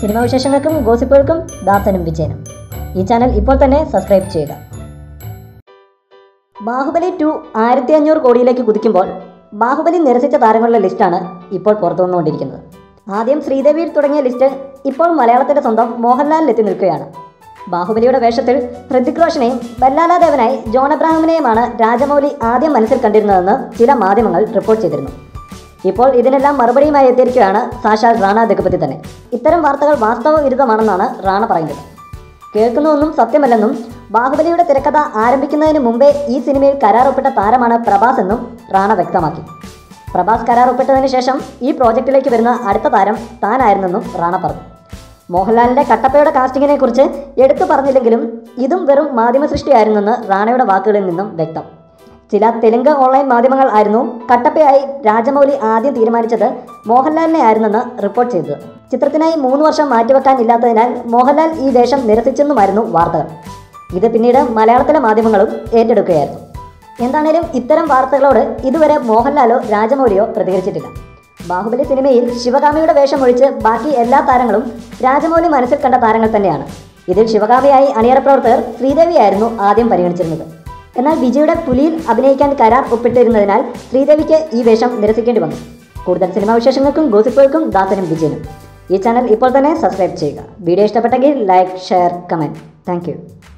Cinema വിശേഷങ്ങൾക്കും ഗോസിപ്പുകൾക്കും ദാസനും വിജയനും. ഈ channel ഇപ്പോൾ തന്നെ സബ്സ്ക്രൈബ് ചെയ്യുക. ബാഹുബലി 2 1500 കോടിയിലേക്ക് കുതിക്കുമ്പോൾ ബാഹുബലി നിരസിച്ച താരങ്ങളുടെ ലിസ്റ്റാണ് ഇപ്പോൾ പുറത്തു വന്നുകൊണ്ടിരിക്കുന്നത്. ആദ്യം ശ്രീദേവിയിൽ തുടങ്ങിയ ലിസ്റ്റ് ഇപ്പോൾ മലയാളത്തിൻ്റെ സ്വന്തം മോഹൻലാലിലെത്തി നിൽക്കുകയാണ്. ബാഹുബലിയുടെ വേഷത്തിൽ ഹൃതിക് റോഷനെയും ബല്ലാല ദേവനായി ജോൺ അബ്രഹാമിനെയുമാണ് രാജമൗലി ആദ്യം മനസ്സിൽ കണ്ടിരുന്നതെന്ന് ചില മാധ്യമങ്ങൾ റിപ്പോർട്ട് ചെയ്തിരുന്നു. ഇപ്പോൾ ഇതിനെല്ലാം മറുപടിയുമായി എത്തിയിരിക്കുകയാണ് സാക്ഷാൽ റാണ ദഗപതി തന്നെ. ഇത്തരം വാർത്തകൾ വാസ്തവ വിരുദ്ധമാണെന്നാണ് റാണ പറയുന്നത്. കേൾക്കുന്നതൊന്നും സത്യമല്ലെന്നും ബാഹുബലിയുടെ തിരക്കഥ ആരംഭിക്കുന്നതിന് മുമ്പേ ഈ സിനിമയിൽ കരാർ ഒപ്പിട്ട താരമാണ് പ്രഭാസ് എന്നും റാണ വ്യക്തമാക്കി. പ്രഭാസ് കരാർ ഒപ്പിട്ടതിന് ശേഷം ഈ പ്രോജക്റ്റിലേക്ക് വരുന്ന അടുത്ത താരം താനായിരുന്നെന്നും റാണ പറഞ്ഞു. മോഹൻലാലിൻ്റെ കട്ടപ്പയുടെ കാസ്റ്റിങ്ങിനെ കുറിച്ച് എടുത്തു പറഞ്ഞില്ലെങ്കിലും ഇതും വെറും മാധ്യമ സൃഷ്ടിയായിരുന്നെന്ന് റാണയുടെ വാക്കുകളിൽ നിന്നും വ്യക്തം. ചില തെലുങ്ക് ഓൺലൈൻ മാധ്യമങ്ങൾ ആയിരുന്നു കട്ടപ്പയായി രാജമൗലി ആദ്യം തീരുമാനിച്ചത് മോഹൻലാലിനെ ആയിരുന്നെന്ന് റിപ്പോർട്ട് ചെയ്തത്. ചിത്രത്തിനായി 3 വർഷം മാറ്റിവെക്കാൻ ഇല്ലാത്തതിനാൽ മോഹൻലാൽ ഈ വേഷം നിരസിച്ചെന്നുമായിരുന്നു വാർത്തകൾ. ഇത് പിന്നീട് മലയാളത്തിലെ മാധ്യമങ്ങളും ഏറ്റെടുക്കുകയായിരുന്നു. എന്താണേലും ഇത്തരം വാർത്തകളോട് ഇതുവരെ മോഹൻലാലോ രാജമൗലിയോ പ്രതികരിച്ചിട്ടില്ല. ബാഹുബലി സിനിമയിൽ ശിവകാമിയുടെ വേഷം ഒഴിച്ച് ബാക്കി എല്ലാ താരങ്ങളും രാജമൗലി മനസ്സിൽ കണ്ട താരങ്ങൾ തന്നെയാണ്. ഇതിൽ ശിവകാമിയായി അണിയറ പ്രവർത്തകർ ശ്രീദേവിയായിരുന്നു ആദ്യം പരിഗണിച്ചിരുന്നത്. എന്നാൽ വിജയുടെ പുലിയിൽ അഭിനയിക്കാൻ കരാർ ഒപ്പിട്ടിരുന്നതിനാൽ ശ്രീദേവിക്ക് ഈ വേഷം നിരസിക്കേണ്ടി വന്നു. കൂടുതൽ സിനിമാ വിശേഷങ്ങൾക്കും ഗോസിപ്പുകൾക്കും ദാസനും വിജയനും. ഈ ചാനൽ ഇപ്പോൾ തന്നെ സബ്സ്ക്രൈബ് ചെയ്യുക. വീഡിയോ ഇഷ്ടപ്പെട്ടെങ്കിൽ ലൈക്ക്, ഷെയർ, കമൻറ്റ്. താങ്ക്